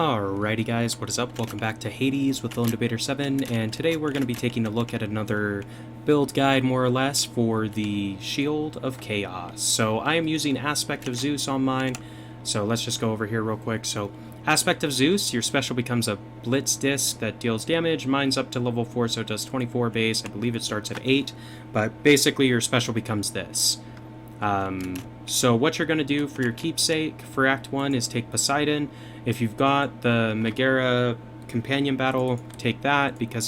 Alrighty guys, what is up? Welcome back to Hades with Lone Debater 7, and today we're going to be taking a look at another build guide, more or less, for the Shield of Chaos. So I am using Aspect of Zeus on mine, so let's just go over here real quick. So Aspect of Zeus, your special becomes a Blitz Disc that deals damage. Mine's up to level 4, so it does 24 base. I believe it starts at 8, but basically your special becomes this. So what you're going to do for your keepsake for Act 1 is take Poseidon. If you've got the Megara companion battle, take that because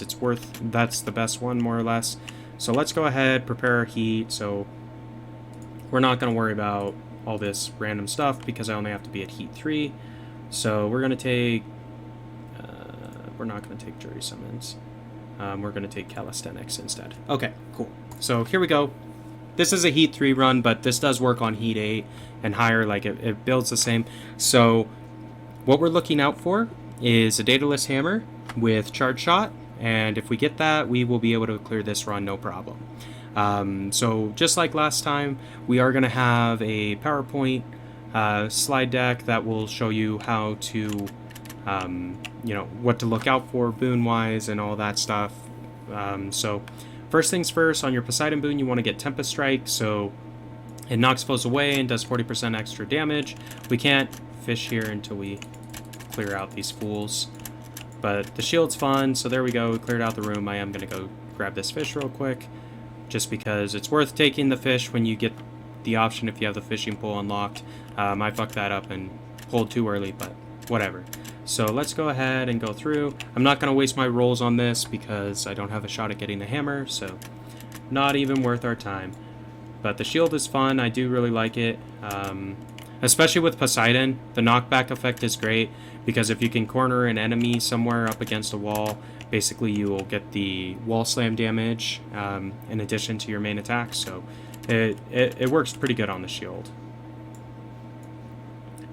that's the best one, more or less. So let's go ahead, prepare our heat. So we're not going to worry about all this random stuff because I only have to be at heat 3. So we're going to take, we're not going to take jury summons. We're going to take calisthenics instead. Okay, cool. So here we go. This is a heat 3 run, but this does work on heat 8 and higher, like it builds the same. So what we're looking out for is a Daedalus Hammer with Charge Shot, and if we get that, we will be able to clear this run no problem. So just like last time, we are going to have a PowerPoint slide deck that will show you how to, what to look out for boon-wise and all that stuff. So first things first, on your Poseidon boon, you want to get Tempest Strike, so it knocks foes away and does 40% extra damage. We can't fish here until we clear out these fools, but the shield's fun, so there we go. We cleared out the room. I am going to go grab this fish real quick, just because it's worth taking the fish when you get the option if you have the fishing pole unlocked. I fucked that up and pulled too early, but whatever. So let's go ahead and go through. I'm not going to waste my rolls on this because I don't have a shot at getting the hammer, so not even worth our time. But the shield is fun. I do really like it. Especially with Poseidon, the knockback effect is great because if you can corner an enemy somewhere up against a wall, basically you will get the wall slam damage in addition to your main attack. So it works pretty good on the shield.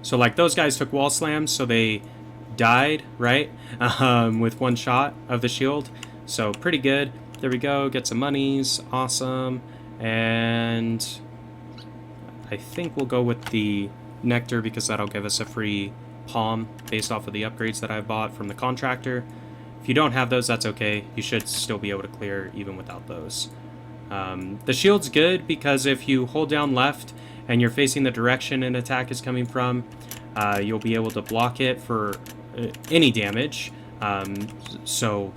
So like those guys took wall slams, so they died, right? With one shot of the shield. So pretty good. There we go. Get some monies. Awesome. And I think we'll go with the nectar because that'll give us a free palm based off of the upgrades that I bought from the contractor. If you don't have those, that's okay. You should still be able to clear even without those. The shield's good because if you hold down left and you're facing the direction an attack is coming from, you'll be able to block it for any damage. So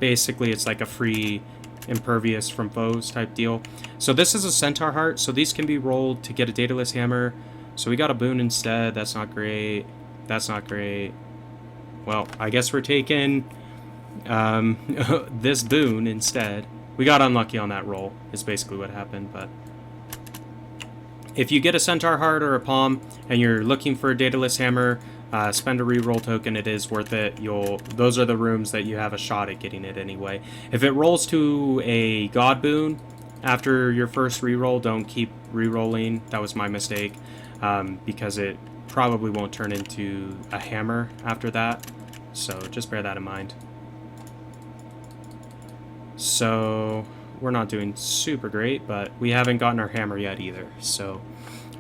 basically it's like a free impervious from foes type deal. So this is a centaur heart, so these can be rolled to get a Daedalus Hammer. So we got a boon instead. That's not great. That's not great. Well, I guess we're taking this boon instead. We got unlucky on that roll is basically what happened. But if you get a centaur heart or a palm and you're looking for a Daedalus Hammer, spend a reroll token. It is worth it. Those are the rooms that you have a shot at getting it anyway. If it rolls to a god boon after your first reroll, don't keep rerolling. That was my mistake, because it probably won't turn into a hammer after that. So just bear that in mind. So we're not doing super great, but we haven't gotten our hammer yet either. So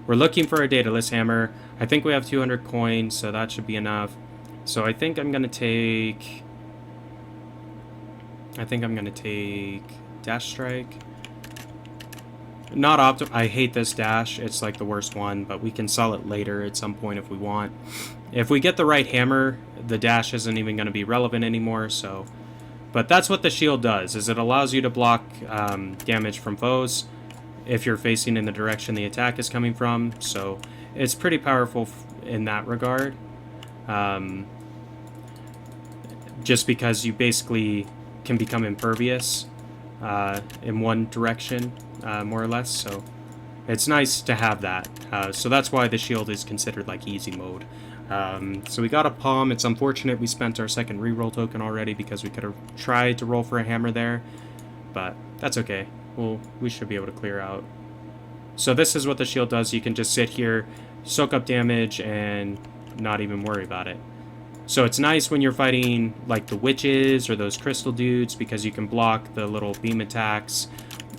we're looking for a Daedalus Hammer. I think we have 200 coins, so that should be enough. So I think I'm going to take Dash Strike. Not optimal. I hate this dash. It's like the worst one, but we can sell it later at some point if we want. If we get the right hammer, the dash isn't even going to be relevant anymore, so... But that's what the shield does, is it allows you to block damage from foes if you're facing in the direction the attack is coming from. So it's pretty powerful in that regard. Just because you basically can become impervious in one direction, more or less. So it's nice to have that. So that's why the shield is considered like easy mode. So we got a palm. It's unfortunate we spent our second reroll token already because we could have tried to roll for a hammer there, but that's okay. We should be able to clear out. So this is what the shield does. You can just sit here, soak up damage, and not even worry about it. So it's nice when you're fighting like the witches or those crystal dudes because you can block the little beam attacks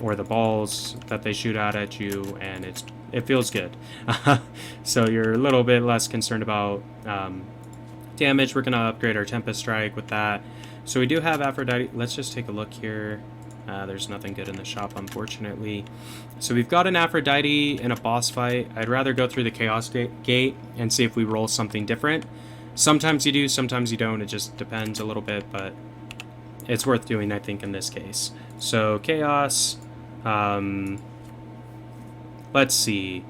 or the balls that they shoot out at you, and it feels good. So you're a little bit less concerned about damage. We're going to upgrade our Tempest Strike with that. So we do have Aphrodite. Let's just take a look here. There's nothing good in the shop, unfortunately. So we've got an Aphrodite in a boss fight. I'd rather go through the Chaos Gate and see if we roll something different. Sometimes you do, sometimes you don't. It just depends a little bit, but it's worth doing, I think, in this case. So Chaos. Let's see.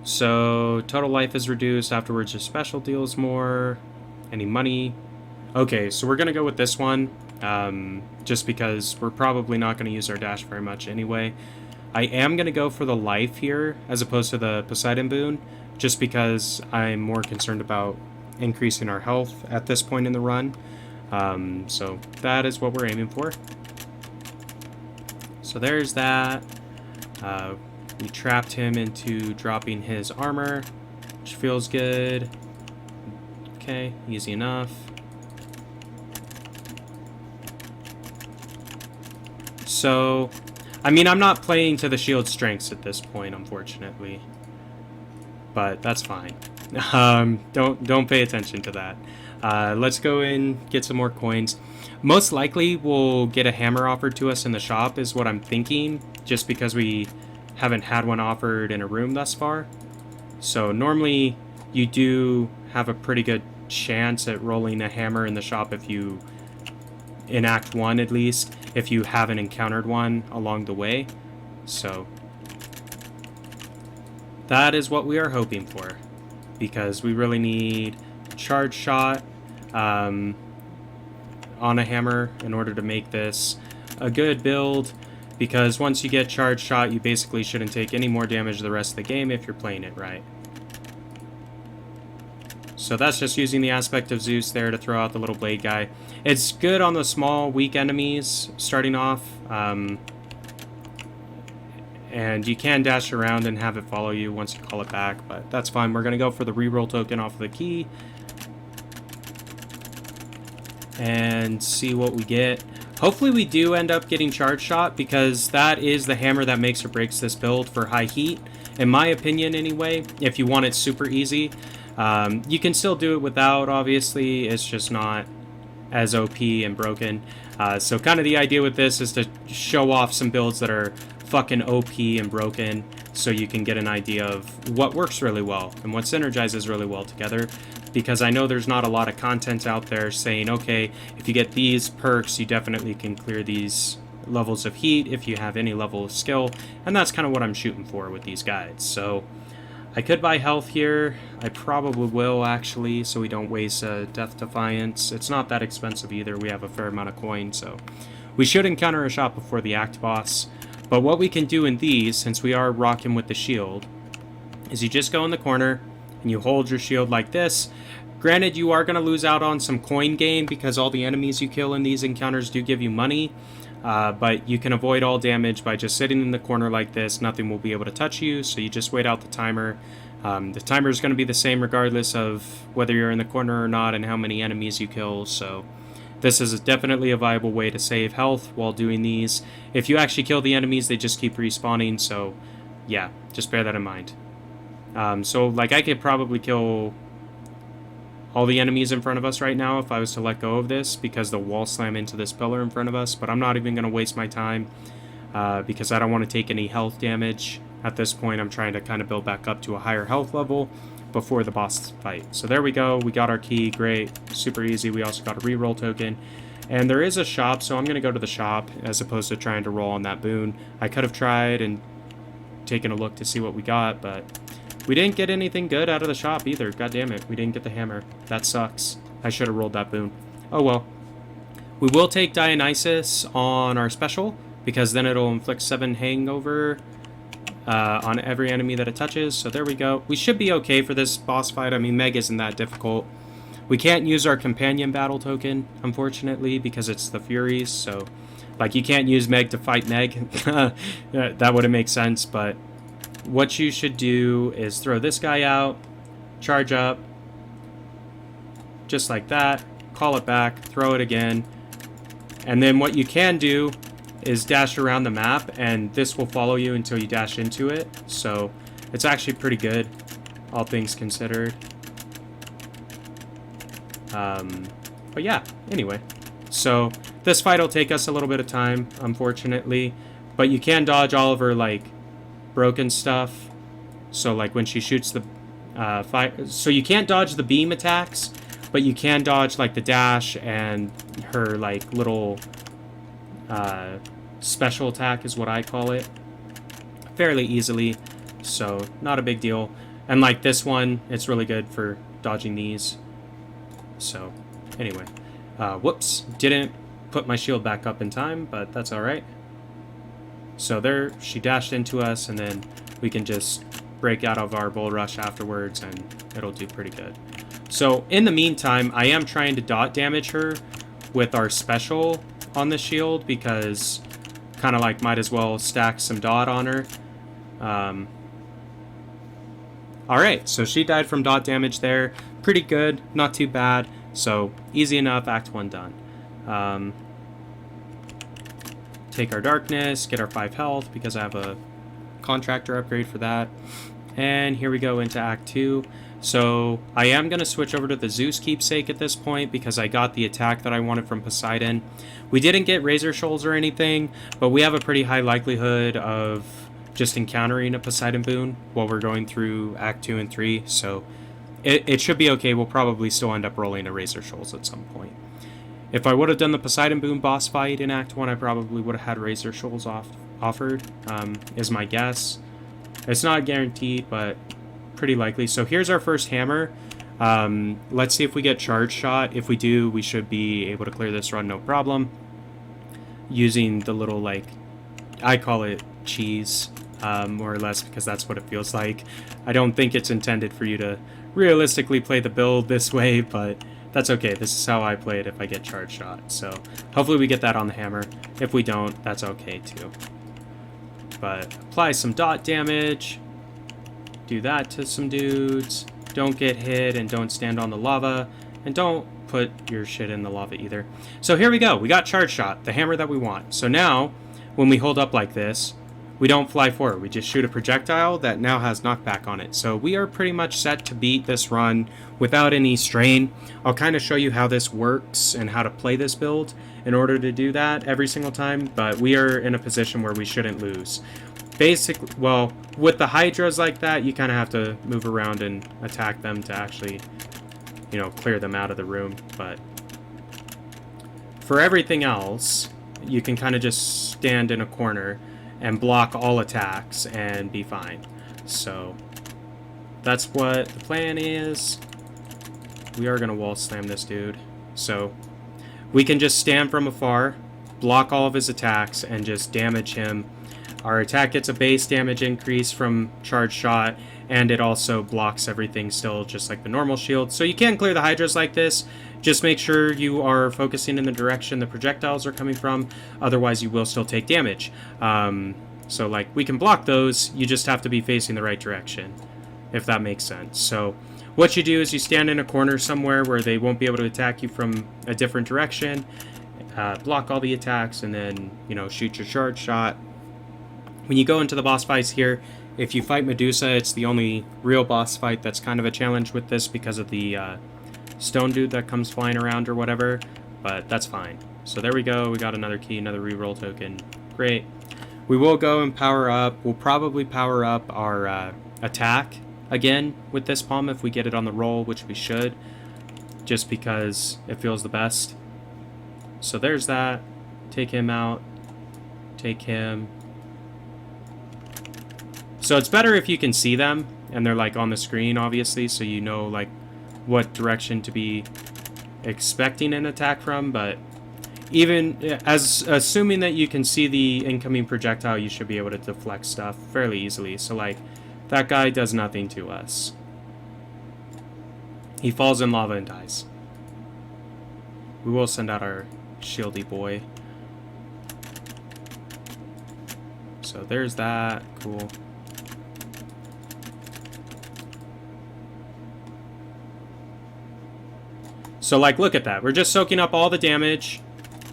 So total life is reduced. Afterwards, your special deals more. Any money? Okay, so we're going to go with this one. Just because we're probably not going to use our dash very much anyway. I am going to go for the life here as opposed to the Poseidon boon, just because I'm more concerned about increasing our health at this point in the run. So that is what we're aiming for. So there's that. We trapped him into dropping his armor, which feels good. Okay, easy enough. So, I mean, I'm not playing to the shield strengths at this point, unfortunately. But that's fine. Don't pay attention to that. Let's go and get some more coins. Most likely, we'll get a hammer offered to us in the shop, is what I'm thinking, just because we haven't had one offered in a room thus far. So normally, you do have a pretty good chance at rolling a hammer in the shop if you, in Act 1 at least, if you haven't encountered one along the way. So that is what we are hoping for, because we really need charge shot on a hammer in order to make this a good build, because once you get charge shot, you basically shouldn't take any more damage the rest of the game if you're playing it right. So that's just using the aspect of Zeus there to throw out the little blade guy. It's good on the small, weak enemies starting off. And you can dash around and have it follow you once you call it back, but that's fine. We're going to go for the reroll token off of the key and see what we get. Hopefully we do end up getting charge shot, because that is the hammer that makes or breaks this build for high heat, in my opinion anyway. If you want it super easy, you can still do it without, obviously. It's just not as OP and broken. So kind of the idea with this is to show off some builds that are fucking OP and broken, so you can get an idea of what works really well and what synergizes really well together. Because I know there's not a lot of content out there saying, okay, if you get these perks, you definitely can clear these levels of heat if you have any level of skill. And that's kind of what I'm shooting for with these guides. So I could buy health here. I probably will, actually, so we don't waste Death Defiance. It's not that expensive either. We have a fair amount of coin, so we should encounter a shop before the Act boss. But what we can do in these, since we are rocking with the shield, is you just go in the corner and you hold your shield like this. Granted, you are going to lose out on some coin gain because all the enemies you kill in these encounters do give you money. But you can avoid all damage by just sitting in the corner like this. Nothing will be able to touch you, so you just wait out the timer. The timer is going to be the same regardless of whether you're in the corner or not and how many enemies you kill. So this is definitely a viable way to save health while doing these. If you actually kill the enemies, they just keep respawning. So yeah, just bear that in mind. So like I could probably kill all the enemies in front of us right now if I was to let go of this, because they'll wall slam into this pillar in front of us. But I'm not even going to waste my time because I don't want to take any health damage. At this point, I'm trying to kind of build back up to a higher health level before the boss fight. So there we go. We got our key. Great. Super easy. We also got a reroll token. And there is a shop, so I'm going to go to the shop as opposed to trying to roll on that boon. I could have tried and taken a look to see what we got, but we didn't get anything good out of the shop either. God damn it. We didn't get the hammer. That sucks. I should have rolled that boon. Oh well. We will take Dionysus on our special, because then it'll inflict 7 hangover on every enemy that it touches. So there we go. We should be okay for this boss fight. I mean, Meg isn't that difficult. We can't use our companion battle token, unfortunately, because it's the Furies. So, like, you can't use Meg to fight Meg. That wouldn't make sense, but what you should do is throw this guy out, charge up, just like that, call it back, throw it again, and then what you can do is dash around the map, and this will follow you until you dash into it. So it's actually pretty good, all things considered. But yeah, anyway. So this fight will take us a little bit of time, unfortunately. But you can dodge all of her, like, broken stuff. So, like, when she shoots the so you can't dodge the beam attacks, but you can dodge, like, the dash and her, like, little special attack is what I call it, fairly easily. So not a big deal. And like this one, it's really good for dodging these. So anyway, whoops, didn't put my shield back up in time, but that's all right. So there, she dashed into us, and then we can just break out of our bull rush afterwards, and it'll do pretty good. So in the meantime, I am trying to dot damage her with our special on the shield, because kind of like might as well stack some dot on her. Alright, so she died from dot damage there. Pretty good, not too bad. So easy enough, Act 1 done. Take our darkness, get our 5 health, because I have a contractor upgrade for that. And here we go into Act 2. So I am going to switch over to the Zeus keepsake at this point, because I got the attack that I wanted from Poseidon. We didn't get Razor Shoals or anything, but we have a pretty high likelihood of just encountering a Poseidon boon while we're going through Act 2 and 3, so it should be okay. We'll probably still end up rolling a Razor Shoals at some point. If I would have done the Poseidon boon boss fight in Act 1, I probably would have had Razor Shoals offered, is my guess. It's not guaranteed, but pretty likely. So here's our first hammer. Let's see if we get charge shot. If we do, we should be able to clear this run no problem, using the little, like, I call it cheese, more or less, because that's what it feels like. I don't think it's intended for you to realistically play the build this way, but that's okay. This is how I play it if I get charge shot. So hopefully we get that on the hammer. If we don't, that's okay too. But apply some dot damage. Do that to some dudes. Don't get hit, and don't stand on the lava. And don't put your shit in the lava either. So here we go. We got charge shot, the hammer that we want. So now, when we hold up like this, we don't fly forward. We just shoot a projectile that now has knockback on it. So we are pretty much set to beat this run without any strain. I'll kind of show you how this works and how to play this build in order to do that every single time, but we are in a position where we shouldn't lose. Basically, well, with the Hydras like that, you kind of have to move around and attack them to actually, you know, clear them out of the room. But for everything else, you can kind of just stand in a corner and block all attacks and be fine. So that's what the plan is. We are going to wall slam this dude. So we can just stand from afar, block all of his attacks, and just damage him. Our attack gets a base damage increase from charge shot, and it also blocks everything still, just like the normal shield. So you can clear the Hydras like this. Just make sure you are focusing in the direction the projectiles are coming from, otherwise you will still take damage. So like, we can block those, you just have to be facing the right direction, if that makes sense. So what you do is you stand in a corner somewhere where they won't be able to attack you from a different direction, block all the attacks, and then, you know, shoot your charge shot. When you go into the boss fights here, if you fight Medusa, it's the only real boss fight that's kind of a challenge with this because of the stone dude that comes flying around or whatever, but that's fine. So there we go, we got another key, another reroll token. Great. We will go and power up. We'll probably power up our attack again with this palm if we get it on the roll, which we should, just because it feels the best. So there's that. Take him out. Take him. So it's better if you can see them and they're like on the screen, obviously, so you know like what direction to be expecting an attack from. But even as assuming that you can see the incoming projectile, you should be able to deflect stuff fairly easily. So like that guy does nothing to us. He falls in lava and dies. We will send out our shieldy boy. So there's that. Cool. So like, look at that. We're just soaking up all the damage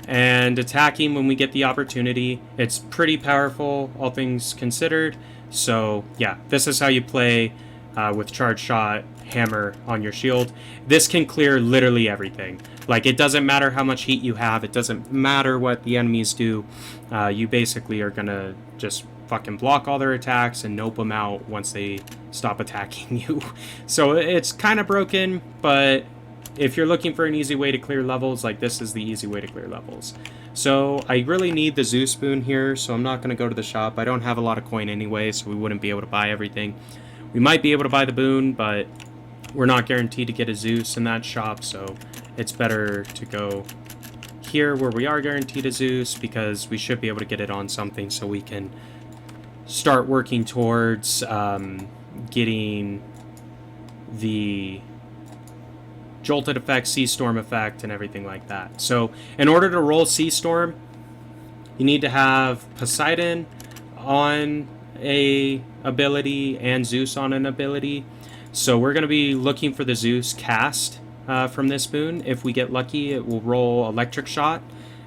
and attacking when we get the opportunity. It's pretty powerful, all things considered. So yeah, this is how you play with charge shot, hammer on your shield. This can clear literally everything. Like, it doesn't matter how much heat you have. It doesn't matter what the enemies do. You basically are going to just fucking block all their attacks and nope them out once they stop attacking you. So it's kind of broken, but if you're looking for an easy way to clear levels, like, this is the easy way to clear levels. So I really need the Zeus boon here, so I'm not going to go to the shop. I don't have a lot of coin anyway, so we wouldn't be able to buy everything. We might be able to buy the boon, but we're not guaranteed to get a Zeus in that shop, so it's better to go here where we are guaranteed a Zeus, because we should be able to get it on something so we can start working towards getting the Jolted effect, Sea Storm effect, and everything like that. So in order to roll Sea Storm, you need to have Poseidon on a ability and Zeus on an ability. So we're going to be looking for the Zeus cast from this boon. If we get lucky, it will roll Electric Shot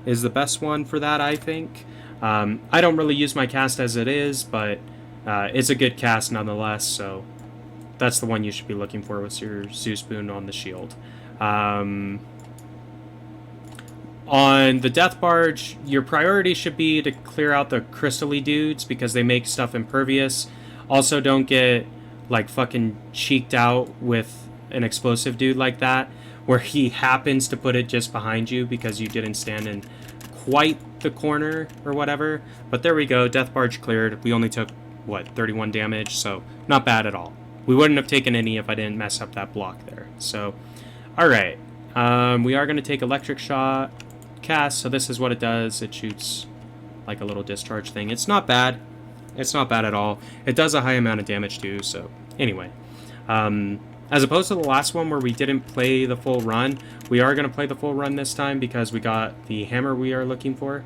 is the best one for that, I think. I don't really use my cast as it is, but it's a good cast nonetheless, so that's the one you should be looking for with your Zeus boon on the shield. On the Death Barge, your priority should be to clear out the crystally dudes because they make stuff impervious. Also, don't get like fucking cheeked out with an explosive dude like that, where he happens to put it just behind you because you didn't stand in quite the corner or whatever. But there we go, Death Barge cleared. We only took, what, 31 damage, so not bad at all. We wouldn't have taken any if I didn't mess up that block there. So, alright. We are going to take Electric Shot cast, so this is what it does. It shoots like a little discharge thing. It's not bad. It's not bad at all. It does a high amount of damage too, so anyway. As opposed to the last one where we didn't play the full run, we are going to play the full run this time because we got the hammer we are looking for.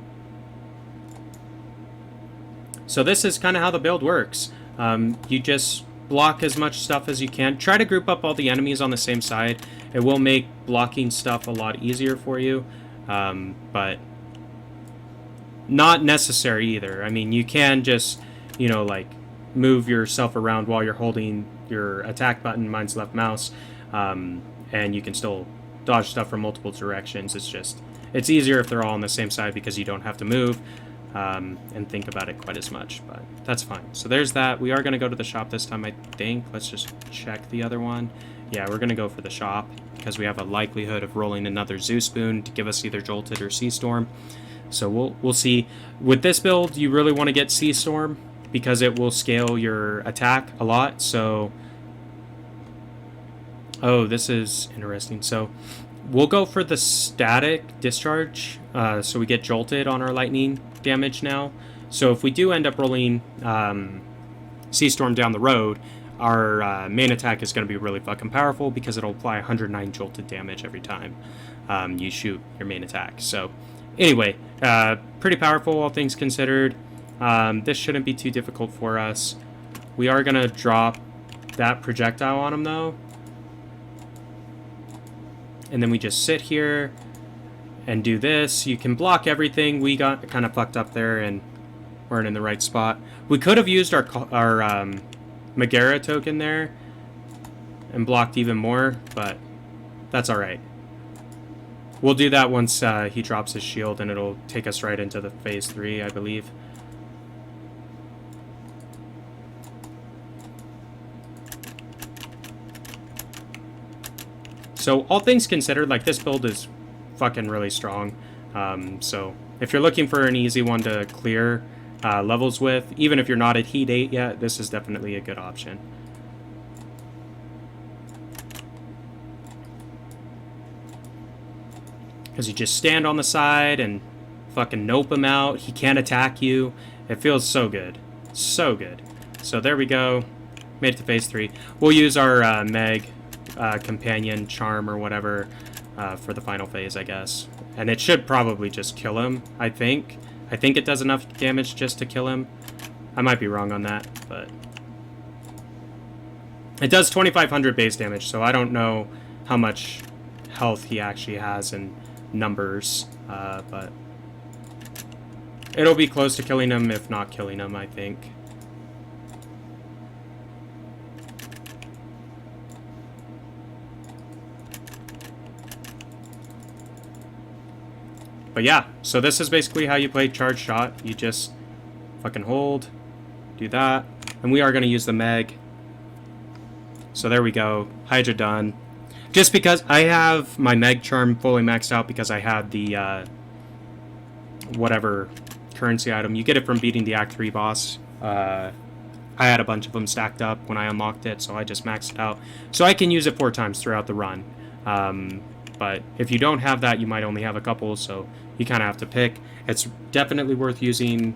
So this is kind of how the build works. You just block as much stuff as you can. Try to group up all the enemies on the same side. It will make blocking stuff a lot easier for you, but not necessary either. I mean, you can just, you know, like, move yourself around while you're holding your attack button. Mine's left mouse, and you can still dodge stuff from multiple directions. It's easier if they're all on the same side because you don't have to move and think about it quite as much, but that's fine. So there's that. We are going to go to the shop this time, I think. Let's just check the other one. Yeah, we're going to go for the shop because we have a likelihood of rolling another Zeus boon to give us either Jolted or Sea Storm. So we'll see. With this build, you really want to get Sea Storm because it will scale your attack a lot. So, oh, this is interesting. So we'll go for the static discharge, so we get Jolted on our lightning damage now. So if we do end up rolling Sea Storm down the road, our main attack is going to be really fucking powerful because it'll apply 109 Jolted damage every time you shoot your main attack. So anyway, pretty powerful all things considered. This shouldn't be too difficult for us. We are going to drop that projectile on him though. And then we just sit here and do this. You can block everything. We got kind of fucked up there and weren't in the right spot. We could have used our Megara token there and blocked even more, but that's alright. We'll do that once he drops his shield, and it'll take us right into the phase 3, I believe. So all things considered, like, this build is fucking really strong. So if you're looking for an easy one to clear levels with, even if you're not at Heat 8 yet, this is definitely a good option. Because you just stand on the side and fucking nope him out. He can't attack you. It feels so good. So good. So there we go. Made it to phase 3. We'll use our Meg companion charm or whatever for the final phase, I guess. And it should probably just kill him, I think. I think it does enough damage just to kill him. I might be wrong on that, but it does 2,500 base damage, so I don't know how much health he actually has in numbers, but it'll be close to killing him, if not killing him, I think. But yeah, so this is basically how you play charge shot. You just fucking hold, do that, and we are going to use the Meg. So there we go, Hydra done. Just because I have my Meg charm fully maxed out because I had the whatever currency item. You get it from beating the Act 3 boss. I had a bunch of them stacked up when I unlocked it, so I just maxed it out. So I can use it 4 times throughout the run. But if you don't have that, you might only have a couple, so you kind of have to pick. It's definitely worth using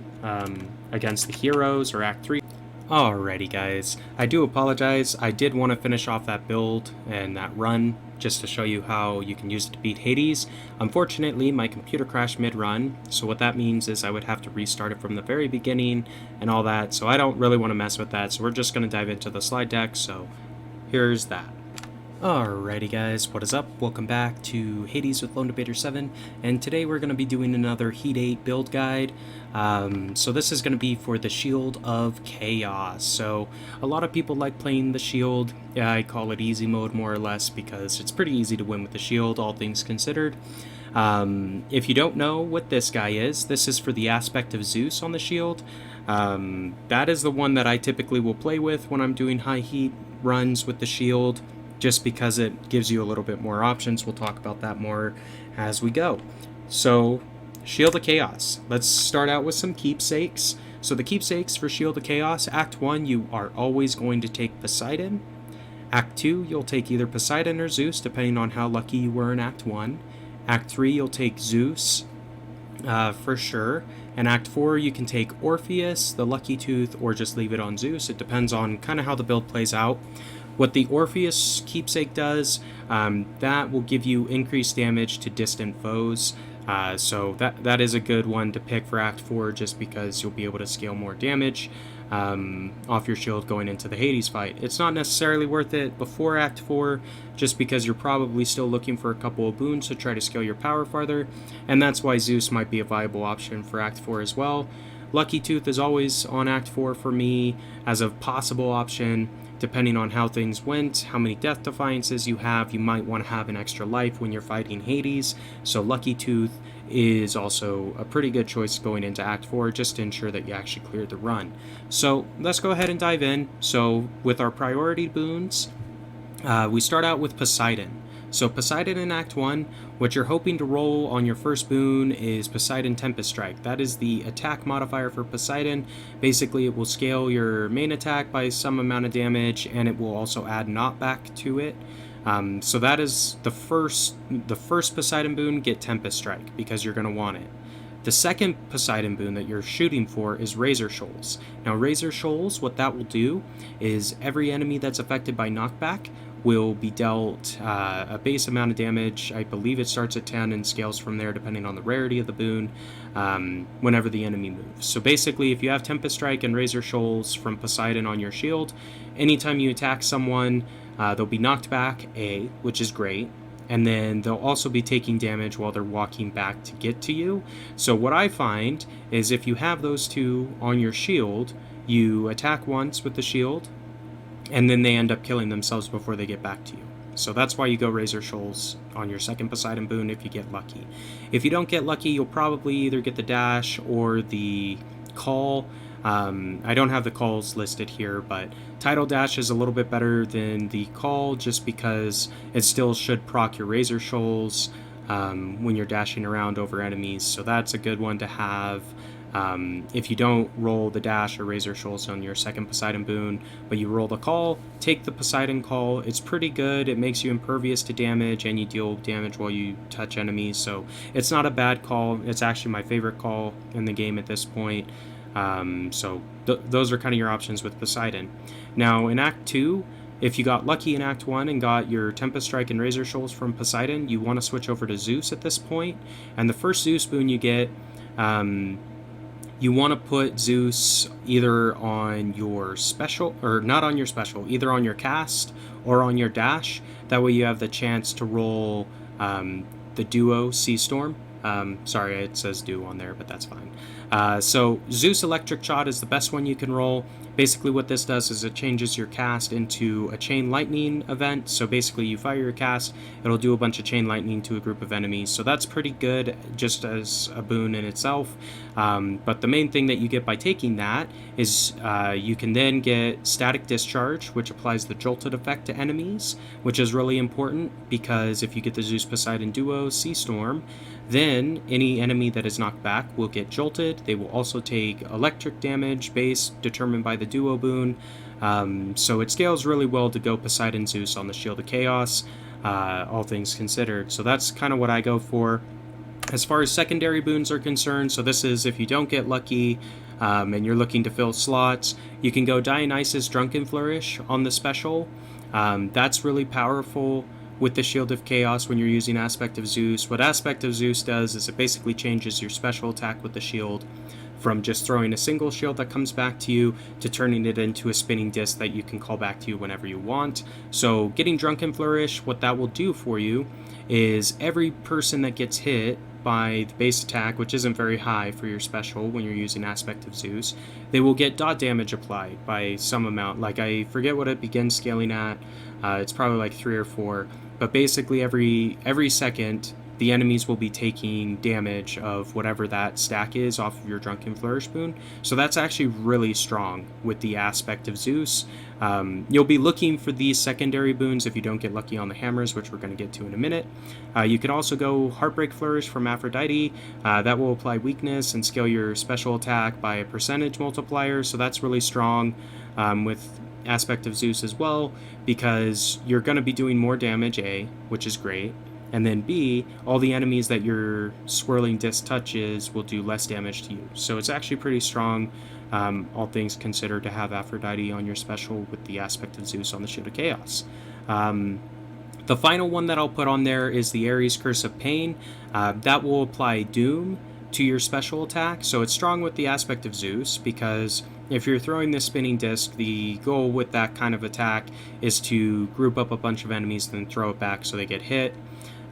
against the heroes or Act 3. Alrighty guys, I do apologize. I did want to finish off that build and that run just to show you how you can use it to beat Hades. Unfortunately, my computer crashed mid-run, so what that means is I would have to restart it from the very beginning and all that, so I don't really want to mess with that, so we're just going to dive into the slide deck, so here's that. Alrighty guys, what is up? Welcome back to Hades with Lone Debater 7, and today we're going to be doing another Heat 8 build guide. So this is going to be for the Shield of Chaos. So a lot of people like playing the Shield. Yeah, I call it easy mode more or less because it's pretty easy to win with the Shield, all things considered. If you don't know what this guy is, this is for the aspect of Zeus on the Shield. That is the one that I typically will play with when I'm doing high heat runs with the Shield, just because it gives you a little bit more options. We'll talk about that more as we go. So, Shield of Chaos. Let's start out with some keepsakes. So the keepsakes for Shield of Chaos, Act 1, you are always going to take Poseidon. Act 2, you'll take either Poseidon or Zeus, depending on how lucky you were in Act 1. Act 3, you'll take Zeus, for sure. And Act 4, you can take Orpheus, the Lucky Tooth, or just leave it on Zeus. It depends on kind of how the build plays out. What the Orpheus keepsake does, that will give you increased damage to distant foes. So that is a good one to pick for Act 4, just because you'll be able to scale more damage off your shield going into the Hades fight. It's not necessarily worth it before Act 4, just because you're probably still looking for a couple of boons to try to scale your power farther, and that's why Zeus might be a viable option for Act 4 as well. Lucky Tooth is always on Act 4 for me as a possible option. Depending on how things went, how many death defiances you have, you might want to have an extra life when you're fighting Hades, so Lucky Tooth is also a pretty good choice going into Act 4, just to ensure that you actually cleared the run. So let's go ahead and dive in. So with our priority boons, we start out with Poseidon. So Poseidon in Act 1, what you're hoping to roll on your first boon is Poseidon Tempest Strike. That is the attack modifier for Poseidon. Basically, it will scale your main attack by some amount of damage, and it will also add knockback to it. So that is the first Poseidon boon, get Tempest Strike, because you're going to want it. The second Poseidon boon that you're shooting for is Razor Shoals. Now Razor Shoals, what that will do is every enemy that's affected by knockback will be dealt a base amount of damage. I believe it starts at 10 and scales from there depending on the rarity of the boon whenever the enemy moves. So basically, if you have Tempest Strike and Razor Shoals from Poseidon on your shield, anytime you attack someone, they'll be knocked back, which is great, and then they'll also be taking damage while they're walking back to get to you. So what I find is if you have those two on your shield, you attack once with the shield, and then they end up killing themselves before they get back to you. So that's why you go Razor Shoals on your second Poseidon boon if you get lucky. If you don't get lucky, you'll probably either get the dash or the call. I don't have the calls listed here, but Tidal Dash is a little bit better than the call just because it still should proc your Razor Shoals when you're dashing around over enemies. So that's a good one to have. If you don't roll the dash or Razor Shoals on your second Poseidon boon, but you roll the call, take the Poseidon call. It's pretty good. It makes you impervious to damage, and you deal damage while you touch enemies, so it's not a bad call. It's actually my favorite call in the game at this point. So those are kind of your options with Poseidon. Now in Act 2, if you got lucky in Act 1 and got your Tempest Strike and Razor Shoals from Poseidon, you want to switch over to Zeus at this point, and the first Zeus boon you get, you want to put Zeus either on your special, or not on your special, either on your cast or on your dash. That way you have the chance to roll the duo Sea Storm. Sorry, it says duo on there, but that's fine. So Zeus Electric Shot is the best one you can roll. Basically what this does is it changes your cast into a chain lightning event. So basically you fire your cast, it'll do a bunch of chain lightning to a group of enemies. So that's pretty good just as a boon in itself. But the main thing that you get by taking that is you can then get Static Discharge, which applies the jolted effect to enemies, which is really important because if you get the Zeus Poseidon duo Sea Storm, then any enemy that is knocked back will get jolted. They will also take electric damage base determined by the duo boon. So it scales really well to go Poseidon Zeus on the Shield of Chaos, all things considered. So that's kind of what I go for. As far as secondary boons are concerned, so this is if you don't get lucky and you're looking to fill slots, you can go Dionysus Drunken Flourish on the special. That's really powerful with the Shield of Chaos when you're using Aspect of Zeus. What Aspect of Zeus does is it basically changes your special attack with the shield from just throwing a single shield that comes back to you to turning it into a spinning disc that you can call back to you whenever you want. So getting Drunken Flourish, what that will do for you is every person that gets hit by the base attack, which isn't very high for your special when you're using Aspect of Zeus, they will get dot damage applied by some amount. Like, I forget what it begins scaling at. It's probably like 3 or 4. But basically every second, the enemies will be taking damage of whatever that stack is off of your Drunken Flourish boon. So that's actually really strong with the Aspect of Zeus. You'll be looking for these secondary boons if you don't get lucky on the hammers, which we're going to get to in a minute. You could also go Heartbreak Flourish from Aphrodite. That will apply weakness and scale your special attack by a percentage multiplier. So that's really strong with Aspect of Zeus as well, because you're going to be doing more damage, A, which is great, and then B, all the enemies that your swirling disc touches will do less damage to you. So it's actually pretty strong, all things considered, to have Aphrodite on your special with the Aspect of Zeus on the Shield of Chaos. The final one that I'll put on there is the Ares Curse of Pain. That will apply Doom to your special attack, so it's strong with the Aspect of Zeus because if you're throwing this spinning disc, the goal with that kind of attack is to group up a bunch of enemies and then throw it back so they get hit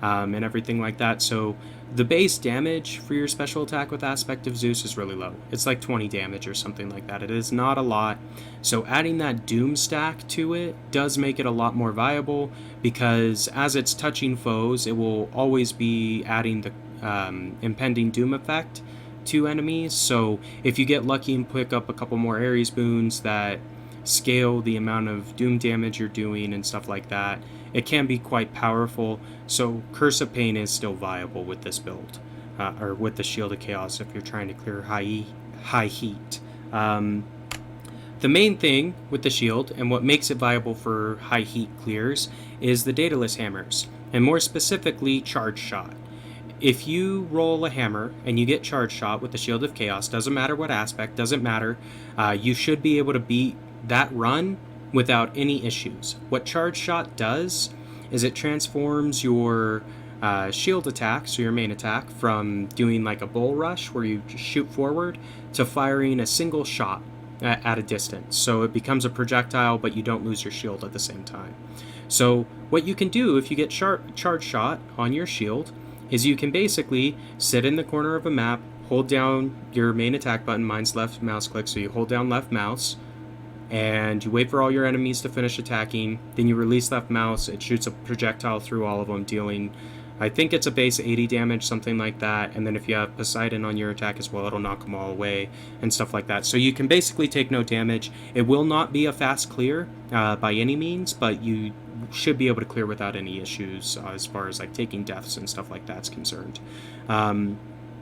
and everything like that. So the base damage for your special attack with Aspect of Zeus is really low. It's like 20 damage or something like that. It is not a lot. So adding that Doom stack to it does make it a lot more viable because as it's touching foes, it will always be adding the impending Doom effect to enemies. So if you get lucky and pick up a couple more Ares boons that scale the amount of Doom damage you're doing and stuff like that, it can be quite powerful. So Curse of Pain is still viable with this build, or with the Shield of Chaos if you're trying to clear high heat. The main thing with the shield and what makes it viable for high heat clears is the Daedalus hammers, and more specifically Charge Shot. If you roll a hammer and you get Charge Shot with the Shield of Chaos, doesn't matter what aspect, doesn't matter, you should be able to beat that run without any issues. What Charge Shot does is it transforms your shield attack, so your main attack, from doing like a bull rush where you just shoot forward to firing a single shot at a distance. So it becomes a projectile, but you don't lose your shield at the same time. So what you can do if you get Charge Shot on your shield is you can basically sit in the corner of a map, hold down your main attack button, mine's left mouse click, so you hold down left mouse, and you wait for all your enemies to finish attacking, then you release left mouse, it shoots a projectile through all of them, dealing, I think it's a base 80 damage, something like that, and then if you have Poseidon on your attack as well, it'll knock them all away, and stuff like that. So you can basically take no damage. It will not be a fast clear by any means, but you should be able to clear without any issues as far as like taking deaths and stuff like that's concerned.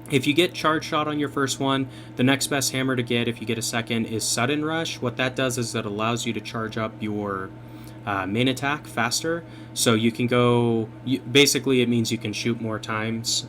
If you get Charge Shot on your first one, the next best hammer to get if you get a second is Sudden Rush. What that does is it allows you to charge up your main attack faster. So you can go, basically it means you can shoot more times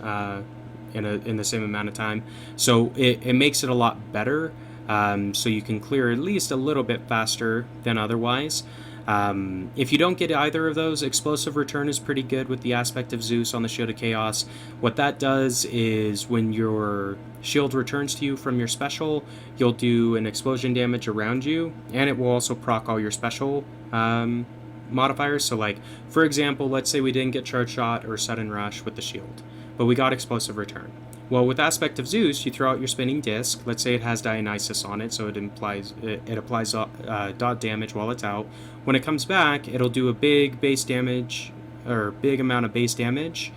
in the same amount of time. So it makes it a lot better. So you can clear at least a little bit faster than otherwise. If you don't get either of those, Explosive Return is pretty good with the Aspect of Zeus on the Shield of Chaos. What that does is when your shield returns to you from your special, you'll do an explosion damage around you, and it will also proc all your special modifiers. So like, for example, let's say we didn't get Charge Shot or Sudden Rush with the shield, but we got Explosive Return. Well, with Aspect of Zeus, you throw out your spinning disc. Let's say it has Dionysus on it, so it applies dot damage while it's out. When it comes back, it'll do a big base damage, or big amount of base damage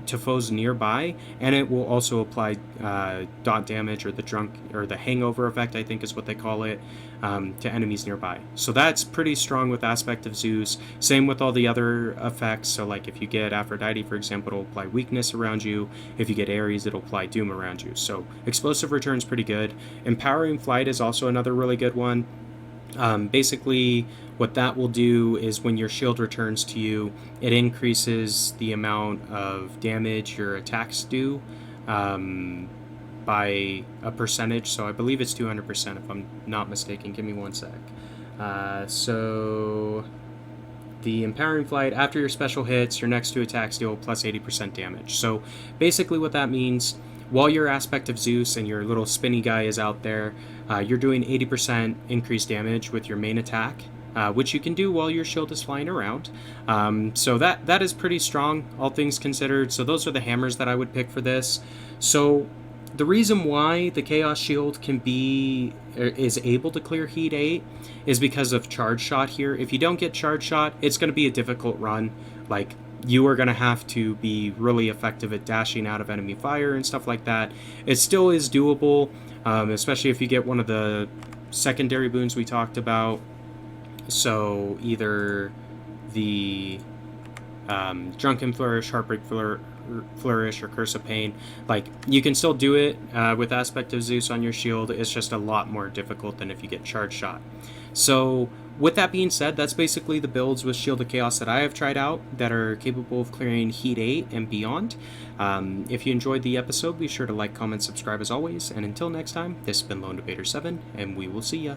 to foes nearby, and it will also apply dot damage, or the hangover effect, I think is what they call it, to enemies nearby. So that's pretty strong with Aspect of Zeus. Same with all the other effects. So like if you get Aphrodite, for example, it'll apply weakness around you. If you get Ares, it'll apply doom around you. So explosive return's pretty good. Empowering Flight is also another really good one. Basically, what that will do is when your shield returns to you, it increases the amount of damage your attacks do by a percentage. So I believe it's 200% if I'm not mistaken. Give me one sec. So the Empowering Flight, after your special hits, your next two attacks deal plus 80% damage. So basically what that means, while your Aspect of Zeus and your little spinny guy is out there, you're doing 80% increased damage with your main attack, which you can do while your shield is flying around. So that is pretty strong, all things considered. So those are the hammers that I would pick for this. So the reason why the Chaos Shield is able to clear Heat 8 is because of Charge Shot here. If you don't get Charge Shot, it's going to be a difficult run. Like, you are going to have to be really effective at dashing out of enemy fire and stuff like that. It still is doable, especially if you get one of the secondary boons we talked about. So either the Drunken Flourish, Heartbreak Flourish, or Curse of Pain. Like, you can still do it with Aspect of Zeus on your shield. It's just a lot more difficult than if you get Charge Shot. So with that being said, that's basically the builds with Shield of Chaos that I have tried out that are capable of clearing Heat 8 and beyond. If you enjoyed the episode, be sure to like, comment, subscribe as always. And until next time, this has been Lone Debater 7, and we will see ya.